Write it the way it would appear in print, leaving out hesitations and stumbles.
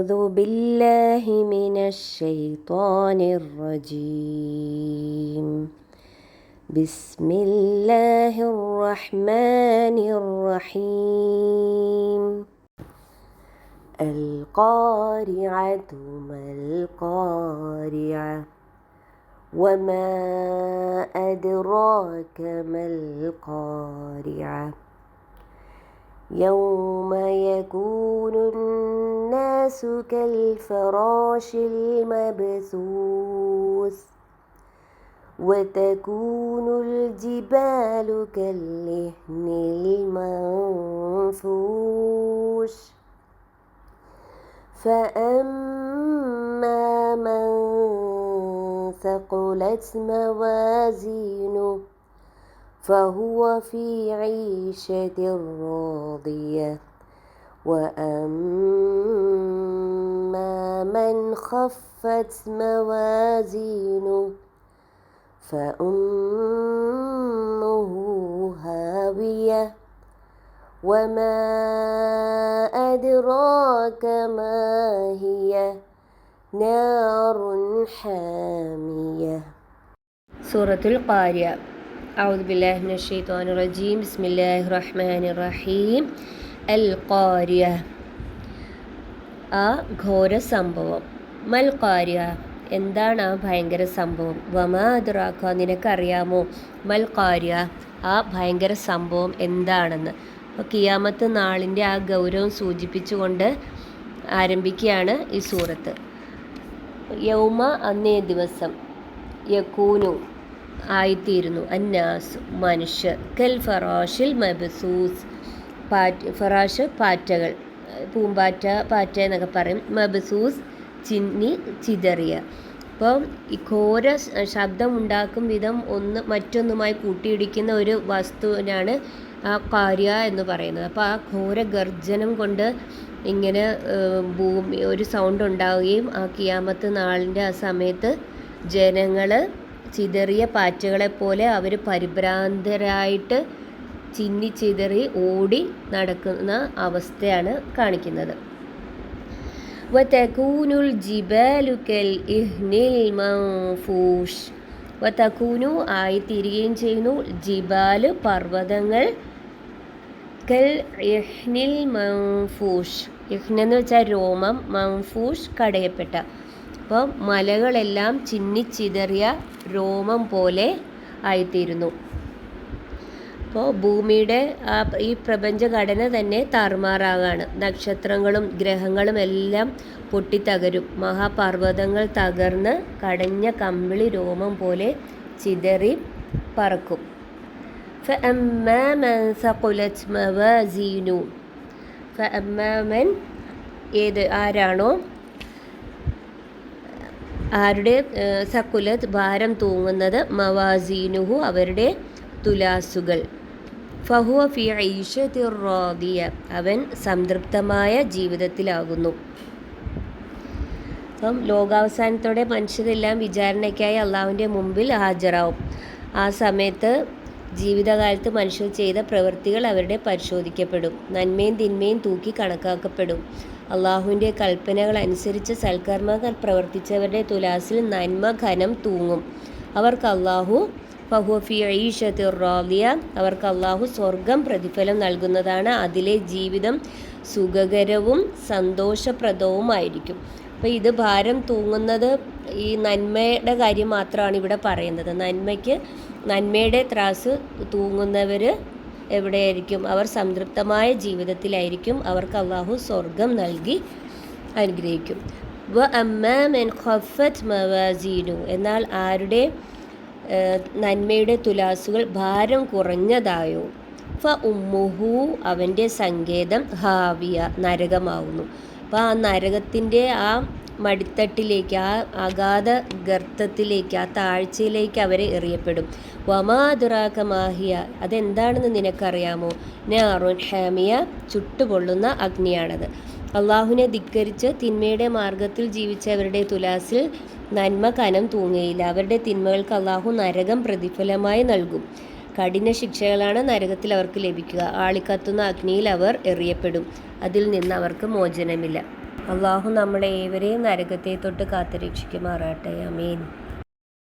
أعوذ بالله من الشيطان الرجيم. بسم الله الرحمن الرحيم. القارعة ما القارعة وما أدراك ما القارعة يوم يكون الناس كالفراش المبثوث وتكون الجبال كالعهن المنفوش فأما من ثقلت موازينه فهو في عيشة راضية وأما من خفت موازينه فأمه هاوية وما أدراك ما هي نار حامية. سورة القارعة. أعوذ بالله من الشيطان الرجيم. بسم الله الرحمن الرحيم. القارعة, ആ ഘോര സംഭവം. മൽ ഖാരിഅ, എന്താണ് ആ ഭയങ്കര സംഭവം. വമാ അദ്റാക, നിനക്കറിയാമോ. മൽ ഖാരിഅ, ആ ഭയങ്കര സംഭവം എന്താണെന്ന്. അപ്പോൾ ഖിയാമത്ത് നാളിൻ്റെ ആ ഗൗരവം സൂചിപ്പിച്ചുകൊണ്ട് ആരംഭിക്കുകയാണ് ഈ സൂറത്ത്. യൗമ, അന്നേ ദിവസം, യകൂനു ആയിത്തീരുന്നു, അന്നാസ് മനുഷ്യർ, കൽ ഫറാഷിൽ മബ്സൂസ് ഫറാഷ് പാറ്റകൾ, പൂമ്പാറ്റ പാറ്റ എന്നൊക്കെ പറയും. മബ്സൂസ് ചിന്നി ചിതറിയ. അപ്പോൾ ഈ ഘോര ശബ്ദം ഉണ്ടാക്കും വിധം ഒന്ന് മറ്റൊന്നുമായി കൂട്ടിയിടിക്കുന്ന ഒരു വസ്തുവിനാണ് ആ ഖാരിഅ എന്ന് പറയുന്നത്. അപ്പോൾ ആ ഘോര ഗർജനം കൊണ്ട് ഇങ്ങനെ ഭൂമി ഒരു സൗണ്ട് ഉണ്ടാവുകയും ആ ഖിയാമത്ത് നാളിൻ്റെ ആ സമയത്ത് ജനങ്ങൾ ചിതറിയ പാറ്റകളെപ്പോലെ അവർ പരിഭ്രാന്തരായിട്ട് ചിന്നി ചിതറി ഓടി നടക്കുന്ന അവസ്ഥയാണ് കാണിക്കുന്നത്. വതകൂനുൽ ജിബാലു കൽ ഇഹ്നിൽ മൻഫൂഷ്, വതകൂനു ആയിത്തീരുകയും ചെയ്യുന്നു, ജിബാല് പർവ്വതങ്ങൾ, കൽ ഇഹ്നിൽ മൻഫൂഷ്, ഇഹ്നെന്ന് വെച്ചാൽ രോമം, മൻഫൂഷ് കടയപ്പെട്ട. അപ്പോൾ മലകളെല്ലാം ചിന്നിച്ചിതറിയ രോമം പോലെ ആയിത്തീരുന്നു. അപ്പോൾ ഭൂമിയുടെ ഈ പ്രപഞ്ചഘടന തന്നെ താറുമാറാകാണ്. നക്ഷത്രങ്ങളും ഗ്രഹങ്ങളും എല്ലാം പൊട്ടിത്തകരും. മഹാപർവ്വതങ്ങൾ തകർന്ന് കടഞ്ഞ കമ്പിളി രോമം പോലെ ചിതറി പറക്കും. ഫഅമ്മാ മൻ സഖുലത് മവാസീനു, ഫഅമ്മാ മൻ, ഏത് ആരാണോ, ആരുടെ സഖുലത് ഭാരം തൂങ്ങുന്നത്, മവാസീനുഹു അവരുടെ തുലാസുകൾ, ഫഹുവ ഫി ഐഷത്തിർ റാദിയ അവൻ സംതൃപ്തമായ ജീവിതത്തിലാകുന്നു. അപ്പം ലോകാവസാനത്തോടെ മനുഷ്യരെല്ലാം വിചാരണയ്ക്കായി അള്ളാഹുവിൻ്റെ മുമ്പിൽ ഹാജരാവും. ആ സമയത്ത് ജീവിതകാലത്ത് മനുഷ്യർ ചെയ്ത പ്രവൃത്തികൾ അവരുടെ പരിശോധിക്കപ്പെടും. നന്മയും തിന്മയും തൂക്കി കണക്കാക്കപ്പെടും. അള്ളാഹുവിൻ്റെ കൽപ്പനകൾ അനുസരിച്ച് സൽക്കർമ്മങ്ങൾ പ്രവർത്തിച്ചവരുടെ തുലാസിൽ നന്മ ഘനം തൂങ്ങും. അവർക്ക് അള്ളാഹു ഫഹുവ ഫി ഈശത്തിർ റാദിയ അവർക്ക് അള്ളാഹു സ്വർഗം പ്രതിഫലം നൽകുന്നതാണ്. അതിലെ ജീവിതം സുഖകരവും സന്തോഷപ്രദവുമായിരിക്കും. അപ്പോൾ ഇത് ഭാരം തൂങ്ങുന്നത് ഈ നന്മയുടെ കാര്യം മാത്രമാണ് ഇവിടെ പറയുന്നത്. നന്മയുടെ ത്രാസ് തൂങ്ങുന്നവർ എവിടെയായിരിക്കും? അവർ സംതൃപ്തമായ ജീവിതത്തിലായിരിക്കും. അവർക്ക് അള്ളാഹു സ്വർഗം നൽകി അനുഗ്രഹിക്കും. വ അമ്മാ മൻ ഖഫത് മവാസീനു, എന്നാൽ ആരുടെ നന്മയുടെ തുലാസുകൾ ഭാരം കുറഞ്ഞതായോ, ഫ ഉമ്മുഹു അവൻ്റെ സങ്കേതം ഹാവിയ നരകമാവുന്നു. അപ്പോൾ ആ നരകത്തിൻ്റെ ആ മടിത്തട്ടിലേക്ക്, ആ അഗാധ ഗർത്തത്തിലേക്ക്, ആ താഴ്ചയിലേക്ക് അവരെ എറിയപ്പെടും. വമാ അദ്റാക മാഹിയ, അതെന്താണെന്ന് നിനക്കറിയാമോ. നാറുൻ ഹാമിയ ചുട്ടുപൊള്ളുന്ന അഗ്നിയാണത്. അള്ളാഹുവിനെ ധിക്കരിച്ച് തിന്മയുടെ മാർഗത്തിൽ ജീവിച്ചവരുടെ തുലാസിൽ നന്മ കനം തൂങ്ങയില്ല. അവരുടെ തിന്മകൾക്ക് അള്ളാഹു നരകം പ്രതിഫലമായി നൽകും. കഠിന ശിക്ഷകളാണ് നരകത്തിൽ അവർക്ക് ലഭിക്കുക. ആളിക്കത്തുന്ന അഗ്നിയിൽ അവർ എറിയപ്പെടും. അതിൽ നിന്ന് അവർക്ക് മോചനമില്ല. അള്ളാഹു നമ്മളെ ഏവരെയും നരകത്തെ തൊട്ട് കാത്തുരക്ഷിക്കുമാറാട്ടെ. ആമീൻ.